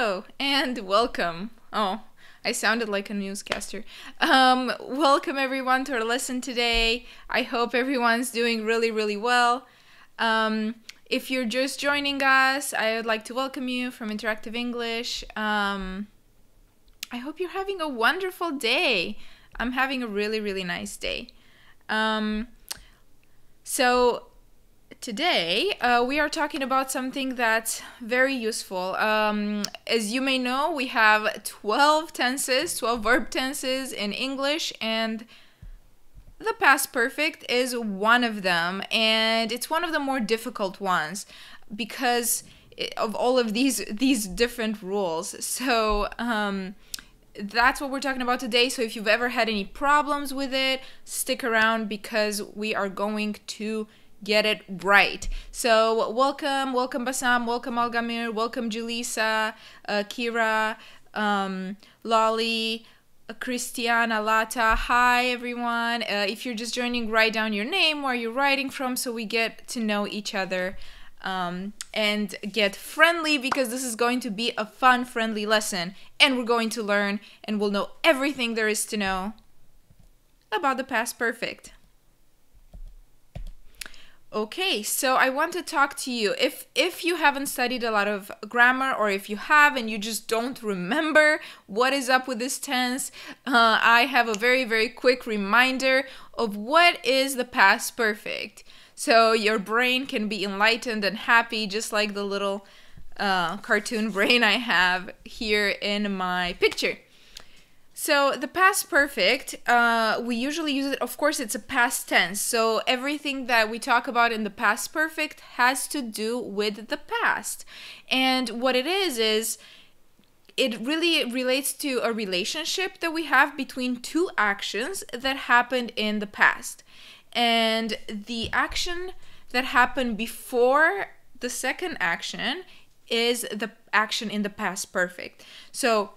Hello and welcome. Oh, I sounded like a newscaster. Welcome everyone to our lesson today. I hope everyone's doing really well. If you're just joining us, I would like to welcome you from Interactive English. I hope you're having a wonderful day. I'm having a really nice day. So today we are talking about something that's very useful. As you may know, we have 12 verb tenses in English, and the past perfect is one of them, and it's one of the more difficult ones because of all of these different rules. So that's what we're talking about today. So if you've ever had any problems with it, stick around because we are going to get it right. So welcome Bassam, welcome Algamir, welcome Julissa, Kira, Lolly, Christiana, Lata. Hi everyone. If you're just joining, write down your name, where you're writing from, so we get to know each other and get friendly, because this is going to be a fun, friendly lesson, and we're going to learn and we'll know everything there is to know about the past perfect. Okay, so I want to talk to you. If you haven't studied a lot of grammar, or if you have and you just don't remember what is up with this tense, I have a very quick reminder of what is the past perfect. So your brain can be enlightened and happy, just like the little cartoon brain I have here in my picture. So the past perfect, we usually use it, of course, it's a past tense. So everything that we talk about in the past perfect has to do with the past. And what it is it really relates to a relationship that we have between two actions that happened in the past. And the action that happened before the second action is the action in the past perfect. So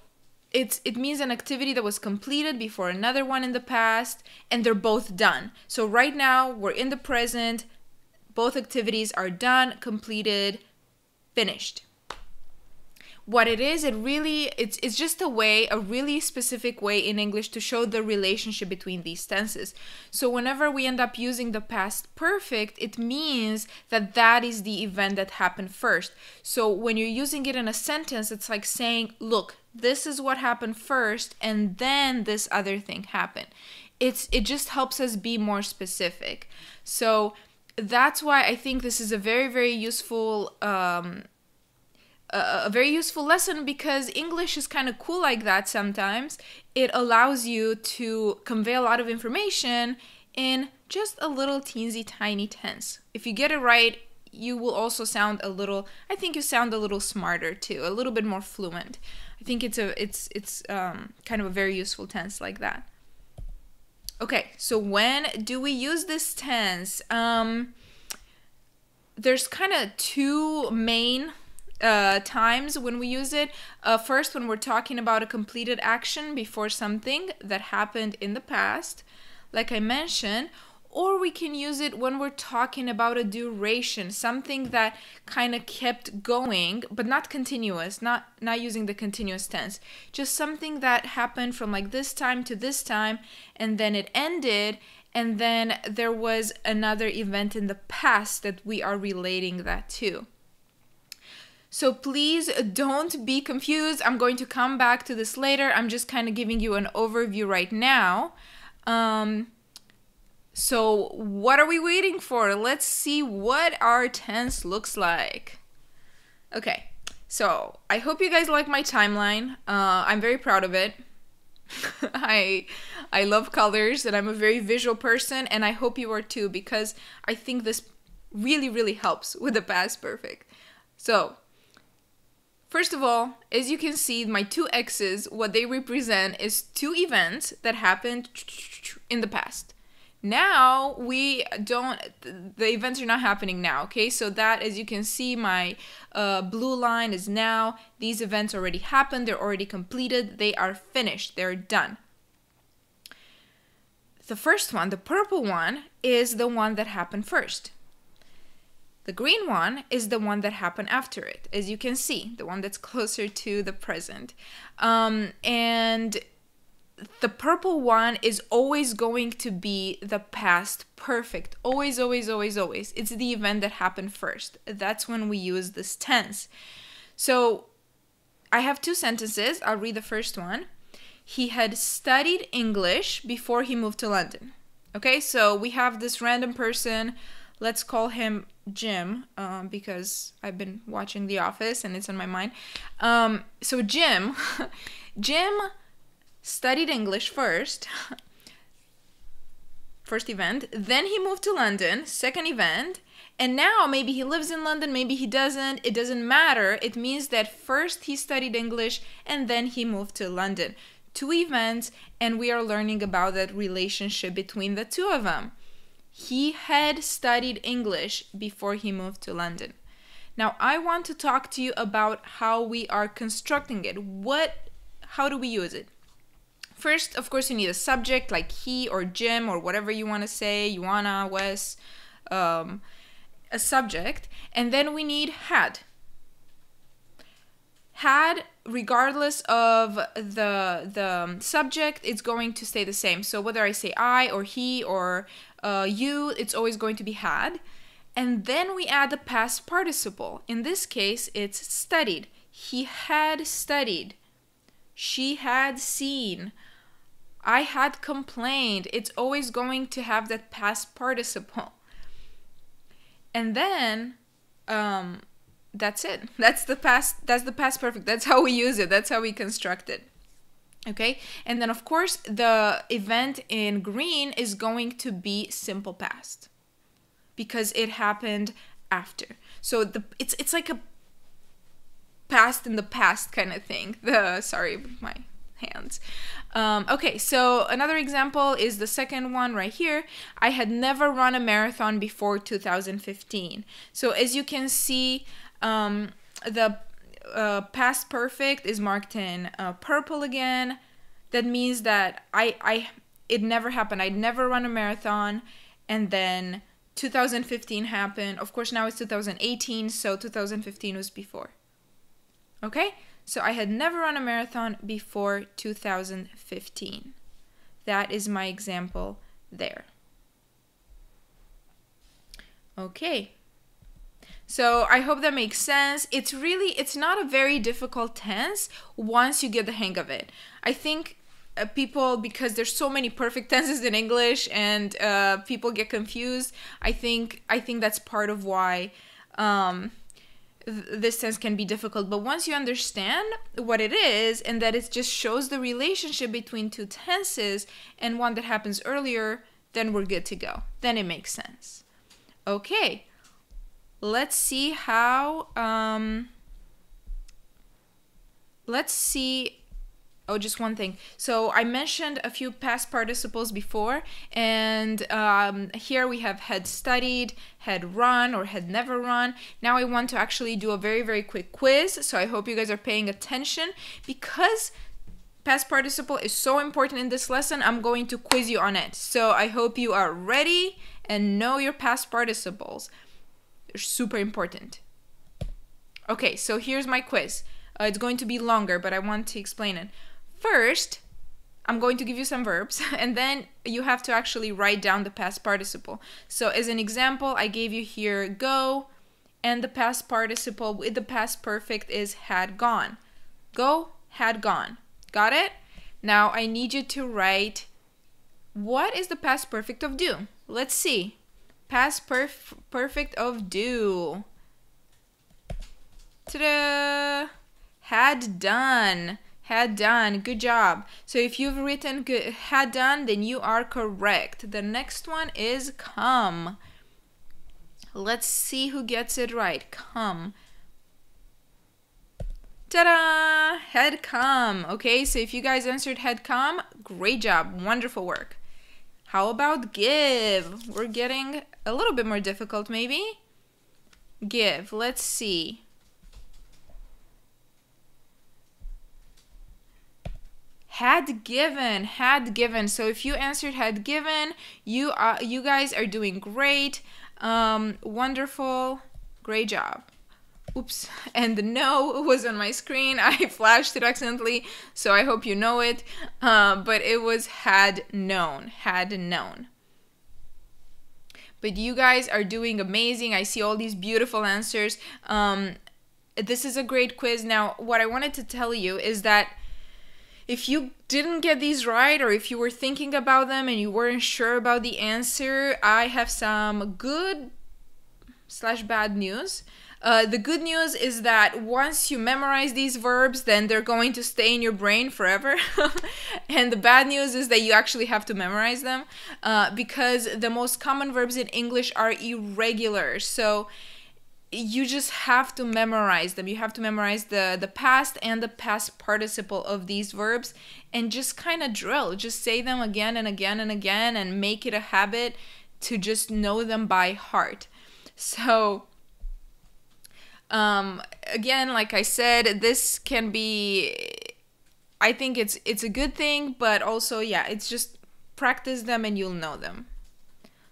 it means an activity that was completed before another one in the past, and they're both done. So right now we're in the present, both activities are done, completed, finished. What it is, it's just a really specific way in English to show the relationship between these tenses. So whenever we end up using the past perfect, it means that is the event that happened first. So when you're using it in a sentence, it's like saying, look, this is what happened first, and then this other thing happened. It just helps us be more specific. So that's why I think this is a very useful a very useful lesson, because English is kind of cool like that sometimes. It allows you to convey a lot of information in just a little teensy tiny tense. If you get it right, you will also sound I think you sound a little smarter too, a little bit more fluent. I think it's kind of a very useful tense like that. Okay, so when do we use this tense? There's kind of two main times when we use it. First, when we're talking about a completed action before something that happened in the past, like I mentioned, or we can use it when we're talking about a duration, something that kind of kept going, but not continuous, not using the continuous tense, just something that happened from like this time to this time, and then it ended, and then there was another event in the past that we are relating that to. So please don't be confused. I'm going to come back to this later. I'm just kind of giving you an overview right now. So what are we waiting for? Let's see what our tense looks like. Okay, so I hope you guys like my timeline. I'm very proud of it. I love colors, and I'm a very visual person, and I hope you are too, because I think this really helps with the past perfect. So first of all, as you can see, my two X's, what they represent is two events that happened in the past. Now the events are not happening now, okay? So that, as you can see, my blue line is now. These events already happened, they're already completed, they are finished, they're done. The first one, the purple one, is the one that happened first. The green one is the one that happened after it, as you can see, the one that's closer to the present. And the purple one is always going to be the past perfect. Always, always, always, always. It's the event that happened first. That's when we use this tense. So I have two sentences. I'll read the first one. He had studied English before he moved to London. Okay, so we have this random person. Let's call him Jim, because I've been watching The Office and it's on my mind. So Jim studied English first event, then he moved to London, second event, and now maybe he lives in London, maybe he doesn't, it doesn't matter. It means that first he studied English and then he moved to London. Two events, and we are learning about that relationship between the two of them. He had studied English before he moved to London. Now, I want to talk to you about how we are constructing it. How do we use it? First, of course, you need a subject like he or Jim or whatever you want to say, Ioana, Wes, a subject. And then we need had. Had, regardless of the subject, it's going to stay the same. So whether I say I or he or you, it's always going to be had. And then we add the past participle. In this case, it's studied. He had studied. She had seen. I had complained. It's always going to have that past participle. And then that's it. That's the past perfect. That's how we use it. That's how we construct it. Okay? And then of course the event in green is going to be simple past because it happened after. So it's like a past in the past kind of thing. Sorry, my hands. Okay, so another example is the second one right here. I had never run a marathon before 2015. So as you can see, the past perfect is marked in purple again. That means that it never happened. I'd never run a marathon, and then 2015 happened. Of course, now it's 2018, so 2015 was before. Okay? So I had never run a marathon before 2015. That is my example there. Okay. So I hope that makes sense. It's not a very difficult tense once you get the hang of it. I think people, because there's so many perfect tenses in English and people get confused, I think that's part of why this tense can be difficult. But once you understand what it is and that it just shows the relationship between two tenses and one that happens earlier, then we're good to go. Then it makes sense. Okay. Let's see how, just one thing. So I mentioned a few past participles before, and here we have had studied, had run, or had never run. Now I want to actually do a very, very quick quiz, so I hope you guys are paying attention. Because past participle is so important in this lesson, I'm going to quiz you on it. So I hope you are ready and know your past participles. They're super important. Okay, so here's my quiz. It's going to be longer, but I want to explain it. First, I'm going to give you some verbs, and then you have to actually write down the past participle. So as an example, I gave you here go, and the past participle with the past perfect is had gone. Go, had gone. Got it? Now I need you to write, what is the past perfect of do? Let's see. Past perfect of do. Ta-da! Had done. Had done. Good job. So if you've written had done, then you are correct. The next one is come. Let's see who gets it right. Come. Ta-da! Had come. Okay, so if you guys answered had come, great job. Wonderful work. How about give? We're getting a little bit more difficult maybe. Give. Let's see. Had given, had given. So if you answered had given, you guys are doing great. Wonderful. Great job. Oops, and the no was on my screen. I flashed it accidentally, so I hope you know it. But it was had known. But you guys are doing amazing. I see all these beautiful answers. This is a great quiz. Now, what I wanted to tell you is that if you didn't get these right, or if you were thinking about them and you weren't sure about the answer, I have some good/bad news. The good news is that once you memorize these verbs, then they're going to stay in your brain forever. And the bad news is that you actually have to memorize them because the most common verbs in English are irregular. So you just have to memorize them. You have to memorize the past and the past participle of these verbs and just kind of drill. Just say them again and again and again and make it a habit to just know them by heart. So again, like I said, this can be, I think it's a good thing, but also, yeah, it's just practice them and you'll know them.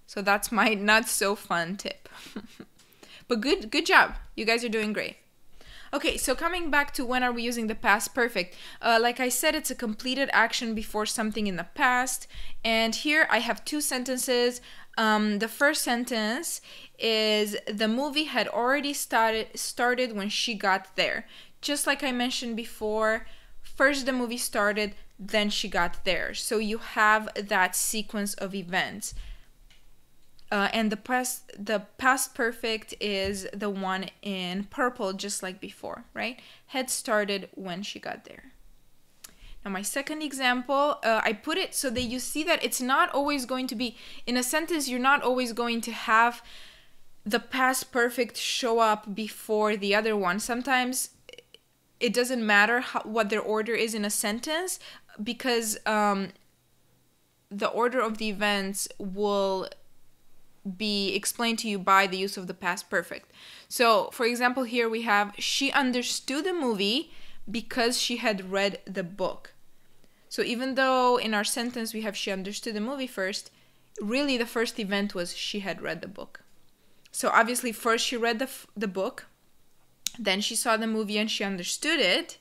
So that's my not so fun tip. But good job. You guys are doing great. Okay, so coming back to when are we using the past perfect? Like I said, it's a completed action before something in the past. And here I have two sentences. The first sentence is the movie had already started when she got there. Just like I mentioned before, first the movie started, then she got there. So you have that sequence of events. And the past perfect is the one in purple, just like before, right? Had started when she got there. Now my second example, I put it so that you see that it's not always going to be, in a sentence, you're not always going to have the past perfect show up before the other one. Sometimes it doesn't matter what their order is in a sentence because the order of the events will be explained to you by the use of the past perfect. So, for example, here we have, she understood the movie because she had read the book. So even though in our sentence we have she understood the movie first, really the first event was she had read the book. So obviously first she read the book, then she saw the movie and she understood it,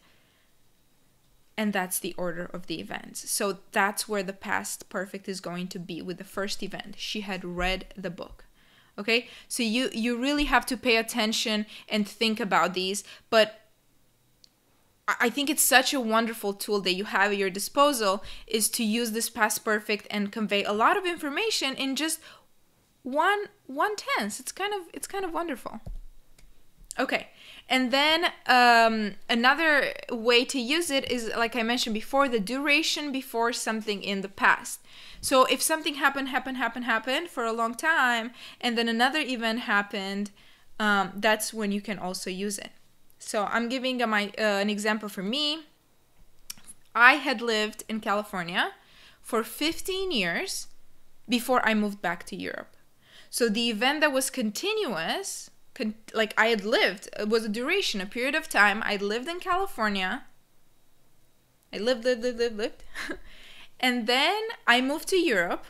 and that's the order of the events. So that's where the past perfect is going to be with the first event. She had read the book. Okay? So you really have to pay attention and think about these. But I think it's such a wonderful tool that you have at your disposal is to use this past perfect and convey a lot of information in just one tense. It's kind of wonderful. Okay. And then another way to use it is, like I mentioned before, the duration before something in the past. So if something happened for a long time, and then another event happened, that's when you can also use it. So I'm giving an example for me. I had lived in California for 15 years before I moved back to Europe. So the event that was continuous, like I had lived, it was a duration, a period of time. I lived in California. I lived. And then I moved to Europe,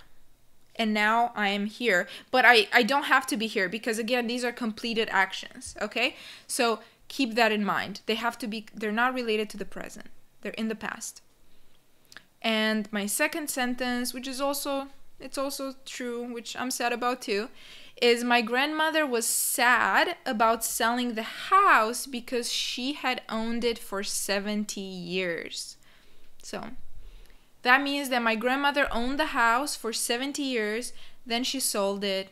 and now I am here. But I don't have to be here because, again, these are completed actions, okay? So keep that in mind. They're not related to the present. They're in the past. And my second sentence, which is also, it's also true, which I'm sad about too, is my grandmother was sad about selling the house because she had owned it for 70 years. So that means that my grandmother owned the house for 70 years, then she sold it,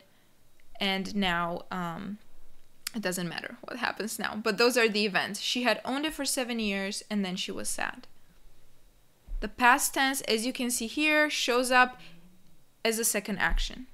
and now it doesn't matter what happens now. But those are the events. She had owned it for 7 years, and then she was sad. The past tense, as you can see here, shows up as a second action.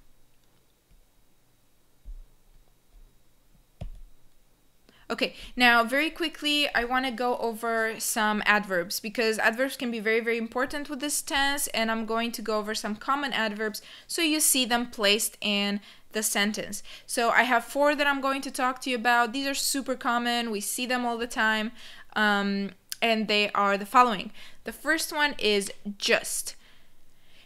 Okay, now very quickly, I want to go over some adverbs because adverbs can be very, very important with this tense, and I'm going to go over some common adverbs so you see them placed in the sentence. So I have 4 that I'm going to talk to you about. These are super common. We see them all the time, and they are the following. The first one is just.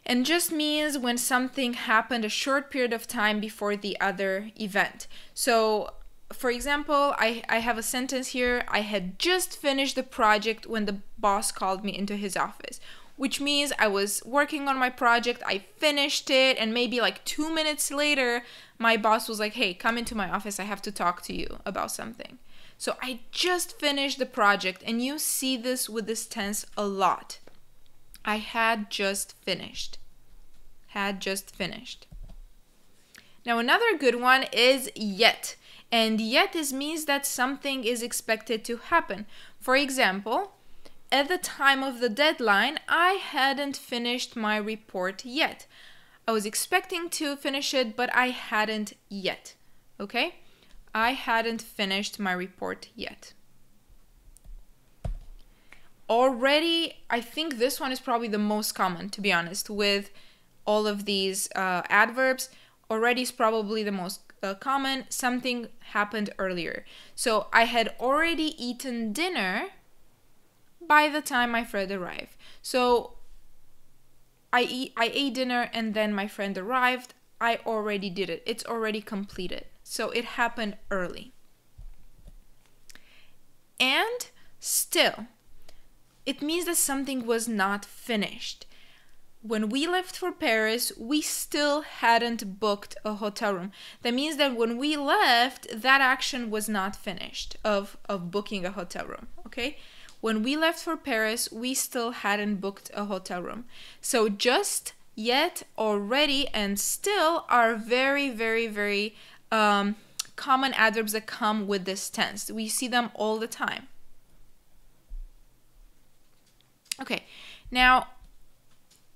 And just means when something happened a short period of time before the other event. So for example, I have a sentence here. I had just finished the project when the boss called me into his office, which means I was working on my project, I finished it, and maybe like 2 minutes later, my boss was like, hey, come into my office, I have to talk to you about something. So I just finished the project, and you see this with this tense a lot. I had just finished. Had just finished. Now another good one is yet. And yet means that something is expected to happen. For example, at the time of the deadline, I hadn't finished my report yet. I was expecting to finish it, but I hadn't yet. Okay? I hadn't finished my report yet. Already, I think this one is probably the most common, to be honest, with all of these adverbs. Already is probably the most common. Something happened earlier. So I had already eaten dinner by the time my friend arrived. So I ate dinner and then my friend arrived. I already did it. It's already completed. So it happened early. And still, it means that something was not finished. When we left for Paris, we still hadn't booked a hotel room. That means that when we left, that action was not finished of booking a hotel room, okay? When we left for Paris, we still hadn't booked a hotel room. So just, yet, already, and still are very, very, very common adverbs that come with this tense. We see them all the time. Okay, now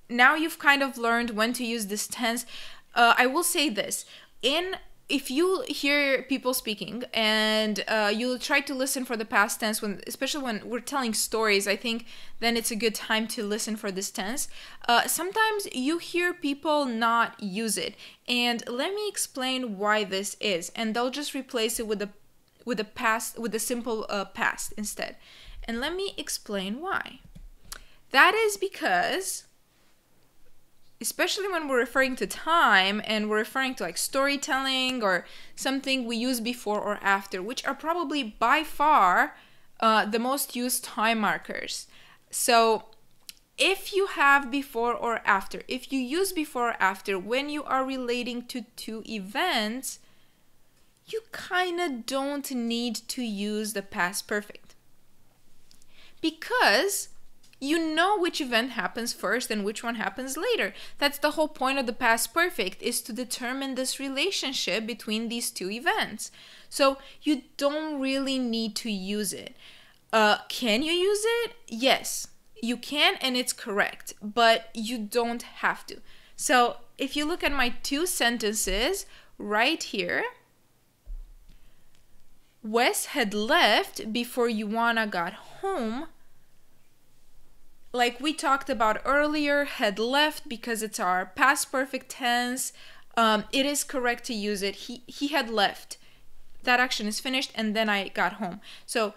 you've kind of learned when to use this tense. I will say this. If you hear people speaking and you try to listen for the past tense, especially when we're telling stories, I think then it's a good time to listen for this tense. Sometimes you hear people not use it. And let me explain why this is. And they'll just replace it with the simple past instead. And let me explain why. That is because, especially when we're referring to time and we're referring to like storytelling or something we use before or after, which are probably by far the most used time markers. So if you have before or after, if you use before or after when you are relating to two events, you kind of don't need to use the past perfect. Because you know which event happens first and which one happens later. That's the whole point of the past perfect, is to determine this relationship between these two events. So you don't really need to use it. Can you use it? Yes, you can, and it's correct, but you don't have to. So if you look at my two sentences right here, Wes had left before Ioana got home. Like we talked about earlier, had left because it's our past perfect tense. It is correct to use it. He had left. That action is finished, and then I got home. So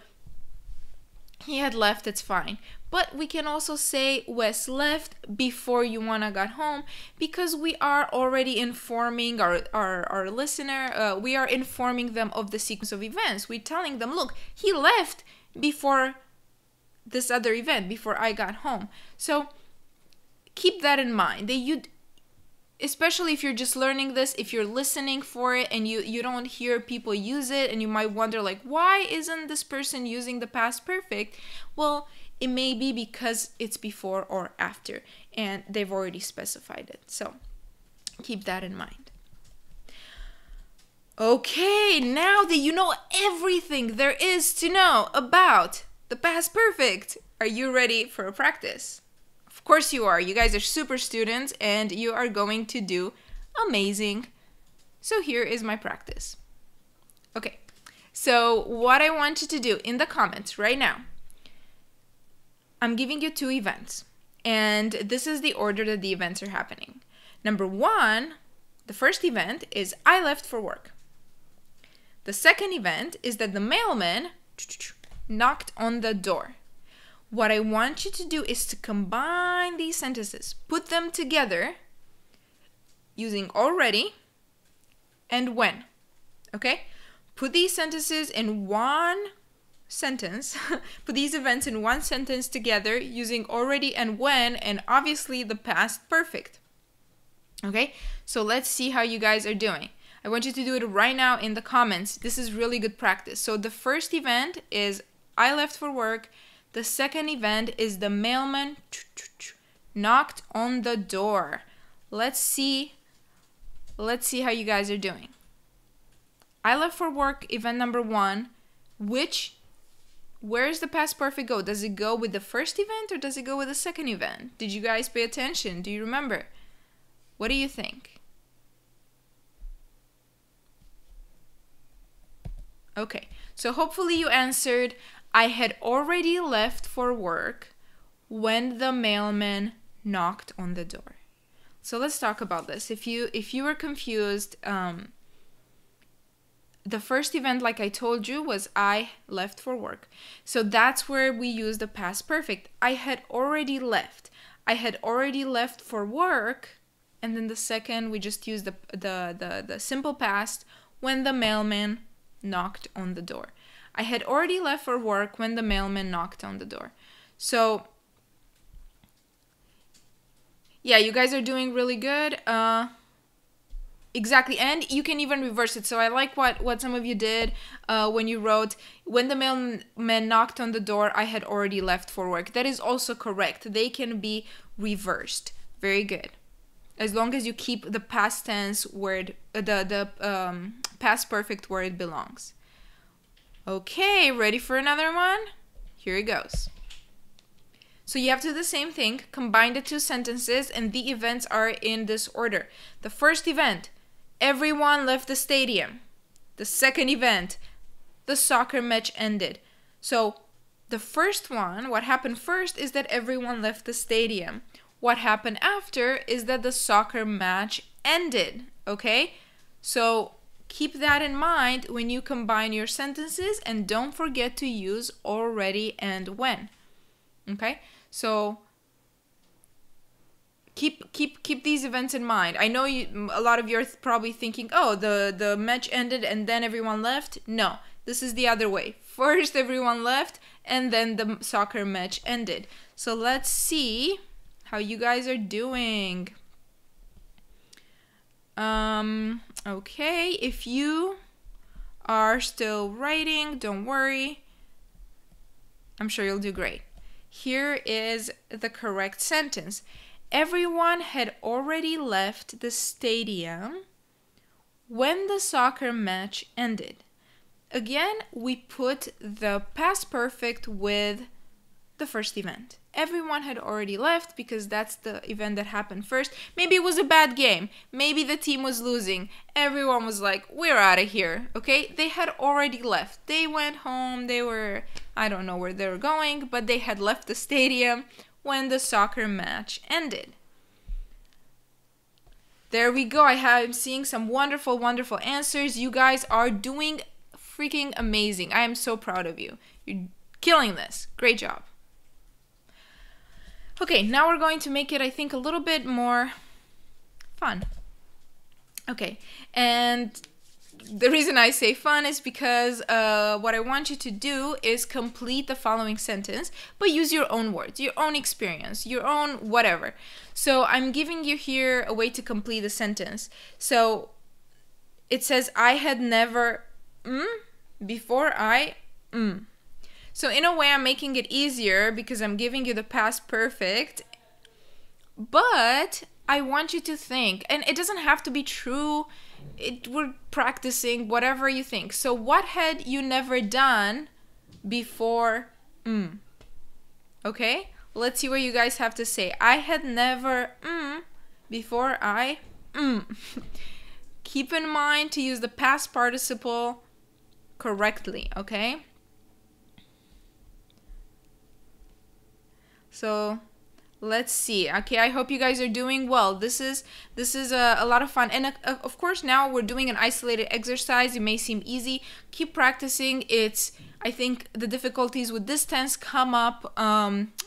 he had left, it's fine. But we can also say Wes left before Ioana got home, because we are already informing our listener, we are informing them of the sequence of events. We're telling them, look, he left before this other event, before I got home. So keep that in mind. Especially if you're just learning this, if you're listening for it and you don't hear people use it, and you might wonder like, why isn't this person using the past perfect? Well, it may be because it's before or after, and they've already specified it. So keep that in mind. Okay, now that you know everything there is to know about the past perfect, are you ready for a practice? Of course you are. You guys are super students and you are going to do amazing. So here is my practice. Okay, so what I want you to do in the comments right now, I'm giving you two events, and this is the order that the events are happening. Number one, the first event is I left for work. The second event is that the mailman knocked on the door. What I want you to do is to combine these sentences, put them together using already and when. Okay? put these sentences in one sentence, put these events in one sentence together using already and when, and obviously the past perfect. Okay, so let's see how you guys are doing. I want you to do it right now in the comments. This is really good practice. So the first event is I left for work. The second event is the mailman knocked on the door. Let's see how you guys are doing. I left for work, event number 1. Where's the past perfect go? Does it go with the first event or does it go with the second event? Did you guys pay attention? Do you remember? What do you think? Okay, so hopefully you answered, I had already left for work when the mailman knocked on the door. So let's talk about this. If you were confused, the first event, like I told you, was I left for work. So that's where we use the past perfect. I had already left. I had already left for work. And then the second, we just use the simple past when the mailman knocked on the door. I had already left for work when the mailman knocked on the door. So yeah, you guys are doing really good. Exactly, and you can even reverse it. So I like what some of you did when you wrote, when the mailman knocked on the door, I had already left for work. That is also correct. They can be reversed. Very good. As long as you keep the past tense word, the past perfect where it belongs. Okay, ready for another one? Here it goes. So you have to do the same thing, combine the two sentences, and the events are in this order. The first event, everyone left the stadium. The second event, the soccer match ended. So the first one, what happened first is that everyone left the stadium. What happened after is that the soccer match ended, okay? So keep that in mind when you combine your sentences, and don't forget to use already and when, okay? So keep these events in mind. I know a lot of you are probably thinking, oh, the match ended and then everyone left. No, this is the other way. First everyone left and then the soccer match ended. So let's see how you guys are doing. Okay, if you are still writing, don't worry. I'm sure you'll do great. Here is the correct sentence. Everyone had already left the stadium when the soccer match ended. Again, we put the past perfect with the first event. Everyone had already left because that's the event that happened first. Maybe it was a bad game. Maybe the team was losing. Everyone was like, we're out of here, okay? They had already left. They went home. They were, I don't know where they were going, but they had left the stadium when the soccer match ended. There we go. I'm seeing some wonderful, wonderful answers. You guys are doing freaking amazing. I am so proud of you. You're killing this. Great job. Okay, now we're going to make it, I think, a little bit more fun. Okay, and the reason I say fun is because what I want you to do is complete the following sentence, but use your own words, your own experience, your own whatever. So I'm giving you here a way to complete the sentence. So it says, I had never before I So in a way, I'm making it easier because I'm giving you the past perfect, but I want you to think, and it doesn't have to be true. We're practicing whatever you think. So what had you never done before? Okay, let's see what you guys have to say. I had never before I Keep in mind to use the past participle correctly, okay? So let's see. Okay, I hope you guys are doing well. This is a lot of fun, and of course now we're doing an isolated exercise. It may seem easy. Keep practicing. I think the difficulties with this tense come up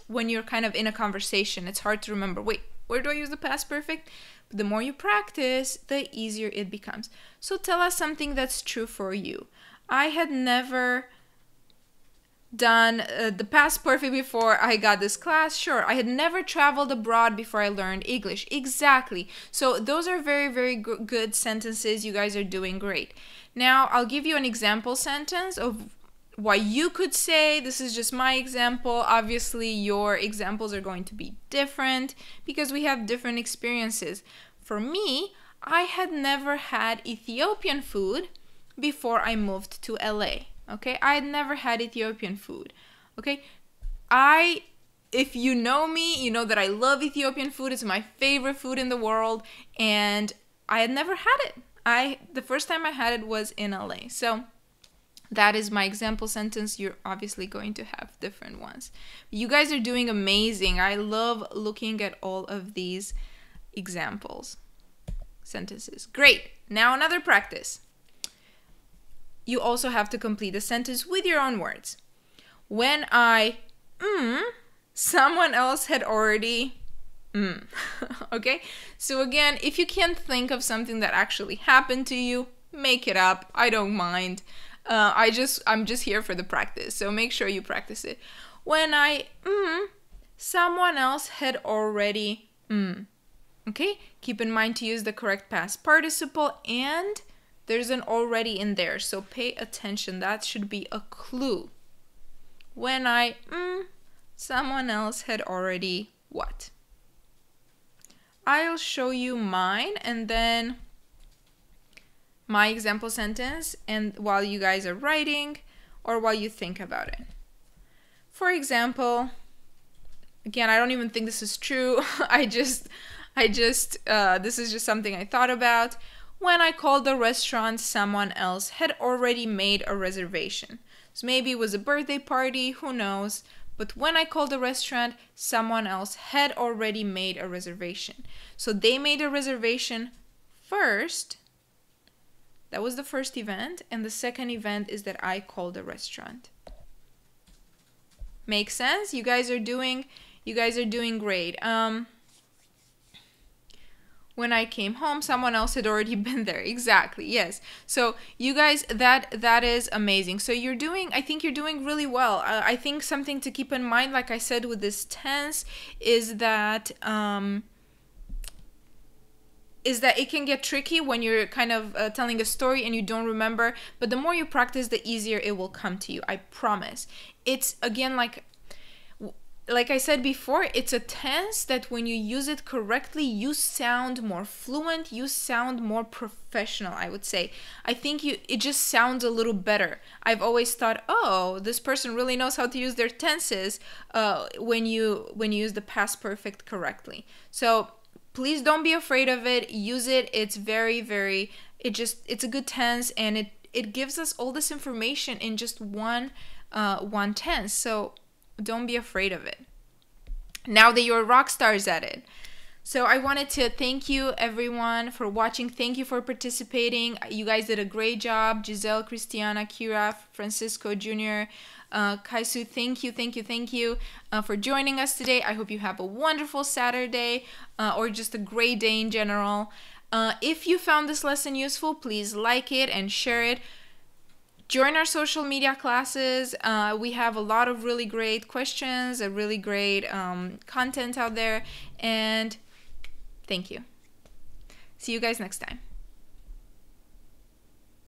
when you're kind of in a conversation. It's hard to remember. Wait, where do I use the past perfect? But the more you practice, the easier it becomes. So tell us something that's true for you. I had never done the past perfect before I got this class. Sure, I had never traveled abroad before I learned English. Exactly. So those are very, very good sentences. You guys are doing great. Now I'll give you an example sentence of what you could say. This is just my example. Obviously your examples are going to be different because we have different experiences. For me, I had never had Ethiopian food before I moved to LA. Okay, I had never had Ethiopian food. Okay, if you know me, you know that I love Ethiopian food. It's my favorite food in the world, and I had never had it. The first time I had it was in LA. So that is my example sentence. You're obviously going to have different ones. You guys are doing amazing. I love looking at all of these examples sentences. Great. Now another practice. You also have to complete the sentence with your own words. When I someone else had already okay? So again, if you can't think of something that actually happened to you, make it up. I don't mind. I'm just here for the practice. So make sure you practice it. When I someone else had already okay? Keep in mind to use the correct past participle, and there's an already in there, so pay attention. That should be a clue. When I someone else had already what? I'll show you mine and then my example sentence, and while you guys are writing or while you think about it. For example, again, I don't even think this is true. this is just something I thought about. When I called the restaurant, someone else had already made a reservation. So maybe it was a birthday party, who knows? But when I called the restaurant, someone else had already made a reservation. So they made a reservation first. That was the first event. And the second event is that I called the restaurant. Make sense? You guys are doing great. When I came home, someone else had already been there. Exactly. Yes. So you guys, that is amazing. So I think you're doing really well. I think something to keep in mind, like I said, with this tense is that it can get tricky when you're kind of telling a story and you don't remember. But the more you practice, the easier it will come to you. I promise. It's again like I said before, it's a tense that when you use it correctly, you sound more fluent, you sound more professional, I would say. I think it just sounds a little better. I've always thought, oh, this person really knows how to use their tenses when you use the past perfect correctly. So please don't be afraid of it. Use it. It's it's a good tense, and it gives us all this information in just one tense. So don't be afraid of it. Now that you're rock stars at it. So I wanted to thank you everyone for watching. Thank you for participating. You guys did a great job. Giselle, Christiana, Kira, Francisco Jr., Kaisu, thank you for joining us today. I hope you have a wonderful Saturday or just a great day in general. If you found this lesson useful, please like it and share it. Join our social media classes. We have a lot of really great questions, a really great content out there. And thank you. See you guys next time.